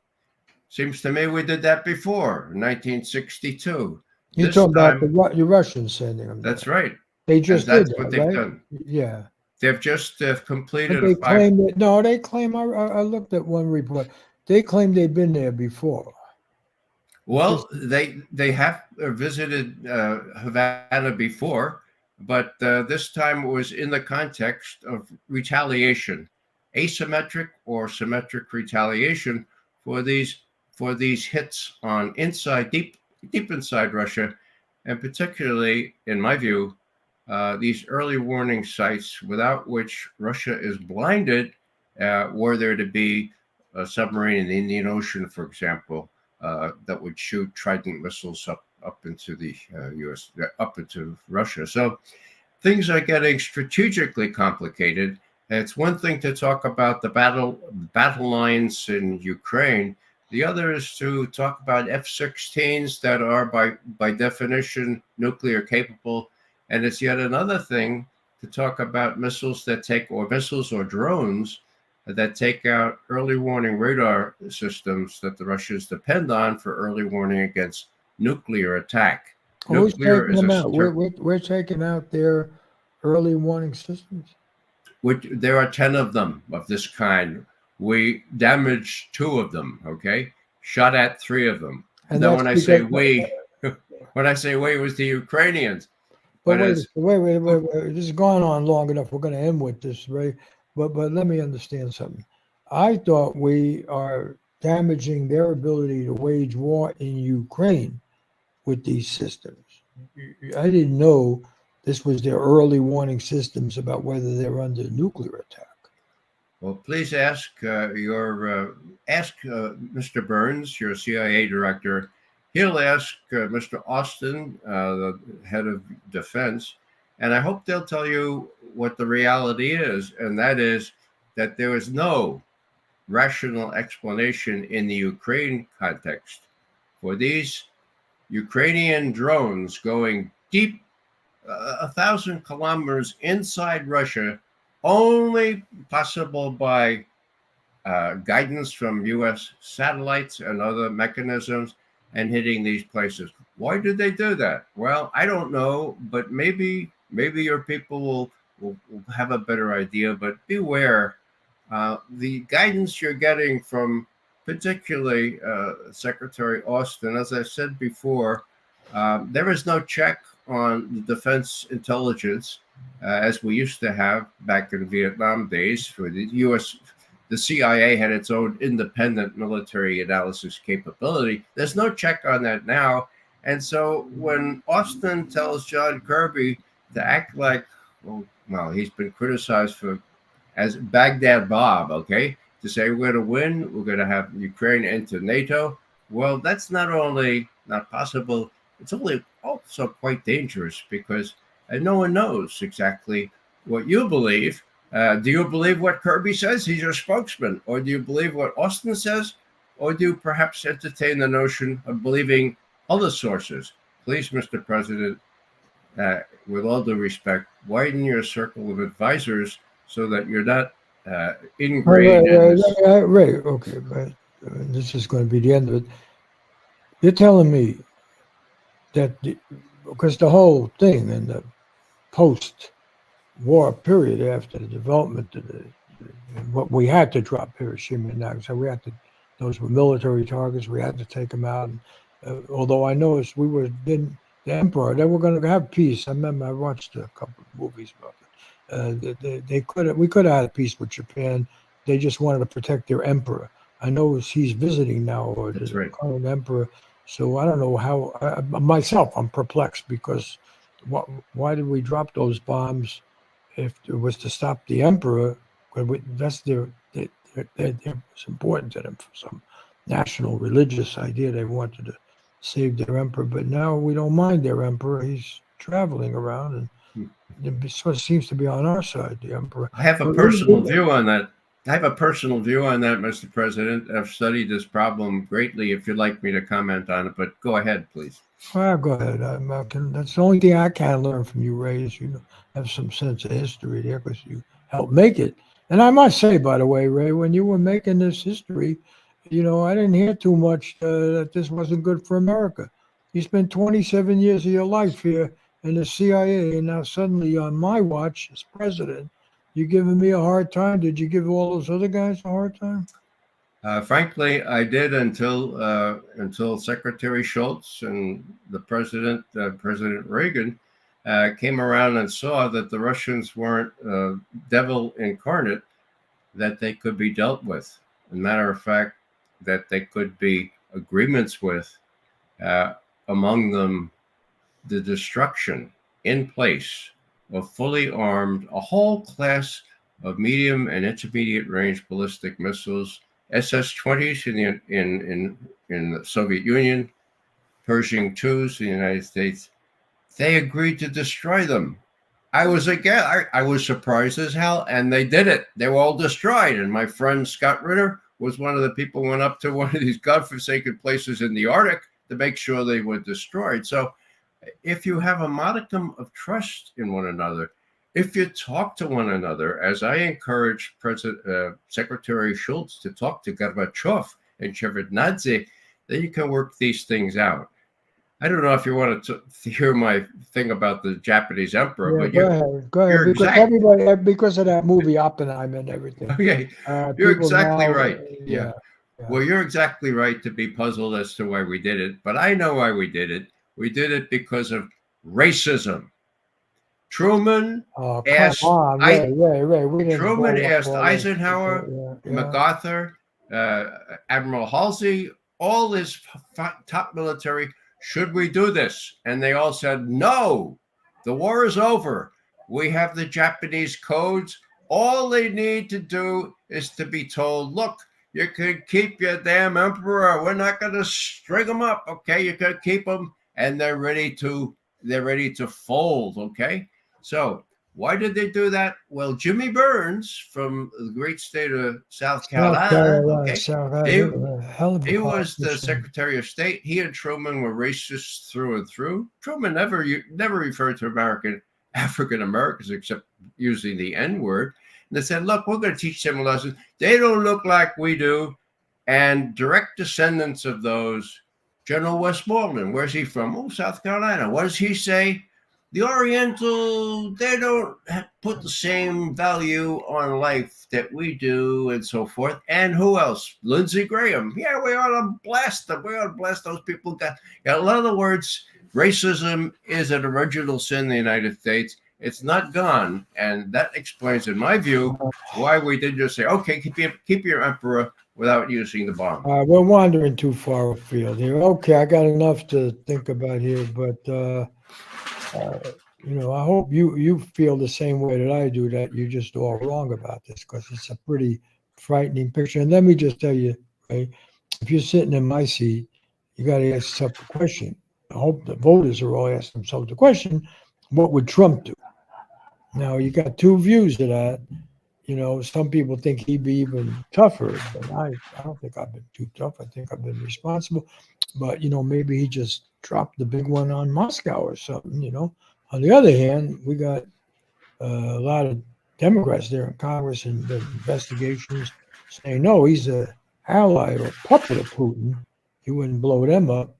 Seems to me we did that before, in 1962. You're talking about the Russians sending them. That's right. They just did that's that, what they've right? done. Yeah. They've just completed But they a 5. claim that, no, they claim, I looked at one report, they claim they've been there before. Well, they have visited Havana before, but this time it was in the context of retaliation, asymmetric or symmetric retaliation for these hits on deep inside Russia, and particularly, in my view, these early warning sites without which Russia is blinded, were there to be a submarine in the Indian Ocean, for example, that would shoot Trident missiles up into the U.S., up into Russia. So things are getting strategically complicated. And it's one thing to talk about the battle lines in Ukraine. The other is to talk about F-16s that are by definition nuclear capable. And it's yet another thing to talk about missiles or drones that take out early warning radar systems that the Russians depend on for early warning against nuclear attack. Who's taking them out? We're taking out their early warning systems? There are 10 of them of this kind. We damaged 2 of them, okay? Shot at 3 of them. And then when I say we, it was the Ukrainians. But wait, this is going on long enough. We're going to end with this, right? But let me understand something. I thought we are damaging their ability to wage war in Ukraine with these systems. I didn't know this was their early warning systems about whether they're under nuclear attack. Well, please ask Mr. Burns, your CIA director. He'll ask Mr. Austin, the head of defense, and I hope they'll tell you what the reality is, and that is that there is no rational explanation in the Ukraine context for these Ukrainian drones going deep 1,000 kilometers inside Russia, only possible by guidance from U.S. satellites and other mechanisms, and hitting these places. Why did they do that? Well, I don't know, but maybe your people will have a better idea. But beware, the guidance you're getting from particularly Secretary Austin, as I said before, there is no check on the defense intelligence as we used to have back in Vietnam days. For the U.S., the CIA had its own independent military analysis capability. There's no check on that now. And so when Austin tells John Kirby to act like, well, he's been criticized for as Baghdad Bob, okay, to say we're going to win, we're going to have Ukraine enter NATO. Well, that's not only not possible, it's only also quite dangerous because no one knows exactly what you believe. Do you believe what Kirby says? He's your spokesman. Or do you believe what Austin says? Or do you perhaps entertain the notion of believing other sources? Please, Mr. President, with all due respect, widen your circle of advisors so that you're not ingrained in this. Right, okay, but this is going to be the end of it. You're telling me that because the whole thing in the post-war period after the development of what we had to drop Hiroshima and Nagasaki, so we had to, those were military targets, we had to take them out. And, although I noticed we were the emperor, they were going to have peace. I remember I watched a couple of movies about it. We could have had a peace with Japan. They just wanted to protect their emperor. I know he's visiting now, or That's the right. current emperor. So I don't know how. Myself, I'm perplexed because why did we drop those bombs if it was to stop the emperor? That's it's important to them for some national religious idea. They wanted to save their emperor, but now we don't mind their emperor. He's traveling around, and it sort of seems to be on our side, the emperor. I have a personal view on that. Mr. President. I've studied this problem greatly. If you'd like me to comment on it, but go ahead, please. Well, go ahead. That's the only thing I can learn from you, Ray, is you have some sense of history there because you helped make it. And I must say, by the way, Ray, when you were making this history, I didn't hear too much that this wasn't good for America. You spent 27 years of your life here in the CIA, and now suddenly on my watch as president, you giving me a hard time. Did you give all those other guys a hard time? Frankly, I did until Secretary Shultz and the president, President Reagan, came around and saw that the Russians weren't devil incarnate, that they could be dealt with. As a matter of fact, that they could be agreements with, among them the destruction in place of fully armed, a whole class of medium and intermediate range ballistic missiles, SS-20s in the Soviet Union, Pershing IIs in the United States. They agreed to destroy them. I was surprised as hell, and they did it. They were all destroyed. And my friend Scott Ritter was one of the people who went up to one of these godforsaken places in the Arctic to make sure they were destroyed. So if you have a modicum of trust in one another, if you talk to one another, as I encourage Secretary Shultz to talk to Gorbachev and Shevardnadze, then you can work these things out. I don't know if you want to hear my thing about the Japanese emperor, but go ahead. Because of that movie Oppenheimer and everything. Okay, you're exactly right. Yeah. Well, you're exactly right to be puzzled as to why we did it, but I know why we did it. We did it because of racism. Truman asked Eisenhower, MacArthur, Admiral Halsey, all his top military, should we do this? And they all said, no, the war is over. We have the Japanese codes. All they need to do is to be told, look, you can keep your damn emperor. We're not going to string them up. Okay, you can keep them. And they're ready to fold. Okay. So Why did they do that? Well, Jimmy Burns from the great state of South South Carolina, Carolina, okay, South he, Carolina, hell of a he was the politician. Secretary of State. He and Truman were racists through and through. Truman never referred to African Americans except using the N word. And they said, look, we're going to teach them a lesson. They don't look like we do. And direct descendants of those, General Westmoreland, where's he from? Oh, South Carolina. What does he say? The Oriental, they don't put the same value on life that we do and so forth. And who else? Lindsey Graham. Yeah, we ought to blast them. We ought to blast those people. Got a lot of the words. Racism is an original sin in the United States. It's not gone. And that explains, in my view, why we didn't just say, okay, keep your emperor without using the bomb. We're wandering too far afield here. Okay, I got enough to think about here, but you know, I hope you feel the same way that I do, that you're just all wrong about this, because it's a pretty frightening picture. And let me just tell you, right, if you're sitting in my seat, you got to ask yourself the question. I hope the voters are all asking themselves the question, what would Trump do? Now, you got two views of that. You know, some people think he'd be even tougher, but I don't think I've been too tough. I think I've been responsible. But, you know, maybe he just dropped the big one on Moscow or something, you know. On the other hand, we got a lot of Democrats there in Congress and the investigations saying, no, he's an ally or puppet of Putin. He wouldn't blow them up.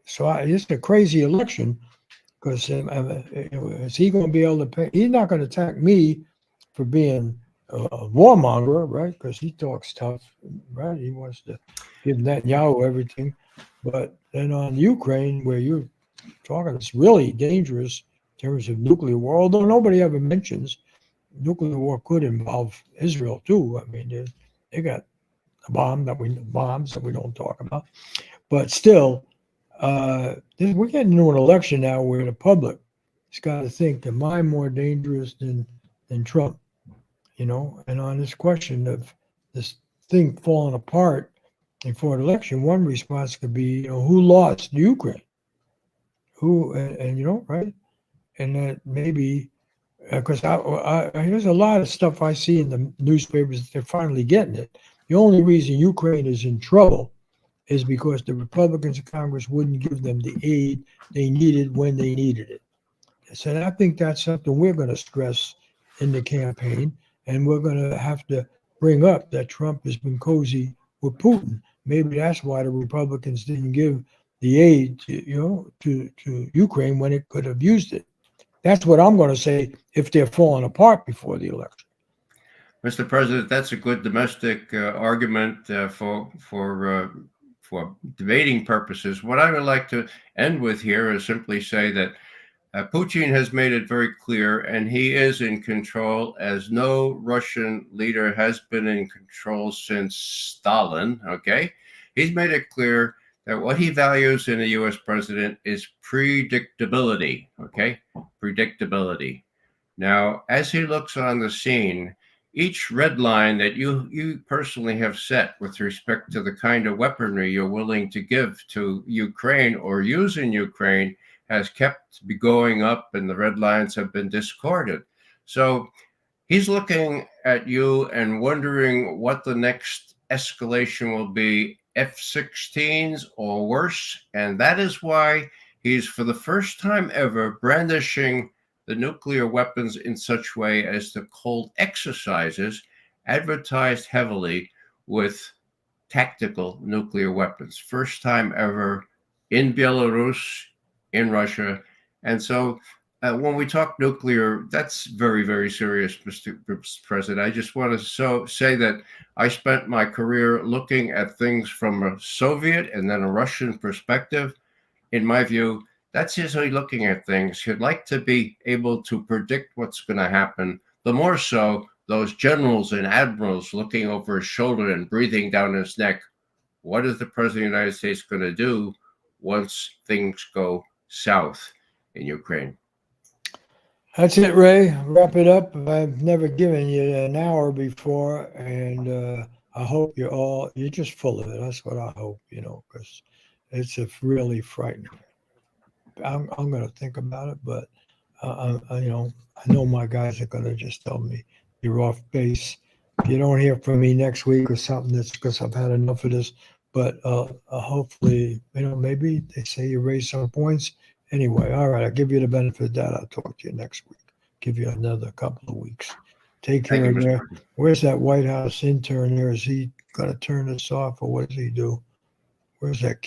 So it's a crazy election, because is he going to be able to pay? He's not going to attack me for being a warmonger, right? Because he talks tough, right? He wants to give Netanyahu everything. But then on Ukraine, where you're talking, it's really dangerous in terms of nuclear war, although nobody ever mentions nuclear war could involve Israel too. I mean, they got bombs that we don't talk about. But still, we're getting into an election now where the public has got to think, am I more dangerous than Trump? You know, and on this question of this thing falling apart before an election, one response could be, you know, who lost Ukraine? Who, and you know, right? And that maybe, because there's a lot of stuff I see in the newspapers that they're finally getting it. The only reason Ukraine is in trouble is because the Republicans in Congress wouldn't give them the aid they needed when they needed it. So I think that's something we're going to stress in the campaign, and we're going to have to bring up that Trump has been cozy with Putin. Maybe that's why the Republicans didn't give the aid to Ukraine when it could have used it. That's what I'm going to say if they're falling apart before the election. Mr. President, that's a good domestic argument for debating purposes. What I would like to end with here is simply say that Putin has made it very clear, and he is in control, as no Russian leader has been in control since Stalin, okay? He's made it clear that what he values in a U.S. president is predictability, okay? Predictability. Now, as he looks on the scene, each red line that you personally have set with respect to the kind of weaponry you're willing to give to Ukraine or use in Ukraine has kept going up, and the red lines have been discarded. So he's looking at you and wondering what the next escalation will be, F-16s or worse. And that is why he's, for the first time ever, brandishing the nuclear weapons in such way as to hold exercises advertised heavily with tactical nuclear weapons. First time ever in Belarus, in Russia. And so when we talk nuclear, that's very, very serious, Mr. President. I just want to say that I spent my career looking at things from a Soviet and then a Russian perspective. In my view, that's his way of looking at things. He'd like to be able to predict what's going to happen. The more so, those generals and admirals looking over his shoulder and breathing down his neck. What is the President of the United States going to do once things go south in Ukraine? That's it, Ray. Wrap it up. I've never given you an hour before, and I hope you're just full of it. That's what I hope, because it's really frightening. I'm going to think about it, but You know, I know my guys are gonna just tell me you're off base. If you don't hear from me next week or something, that's because I've had enough of this. But hopefully, you know, maybe they say you raised some points. Anyway, all right, I'll give you the benefit of that. I'll talk to you next week. Give you another couple of weeks. Take Thank care you, Mr. there. President. Where's that White House intern there? Is he gonna turn this off or what does he do? Where's that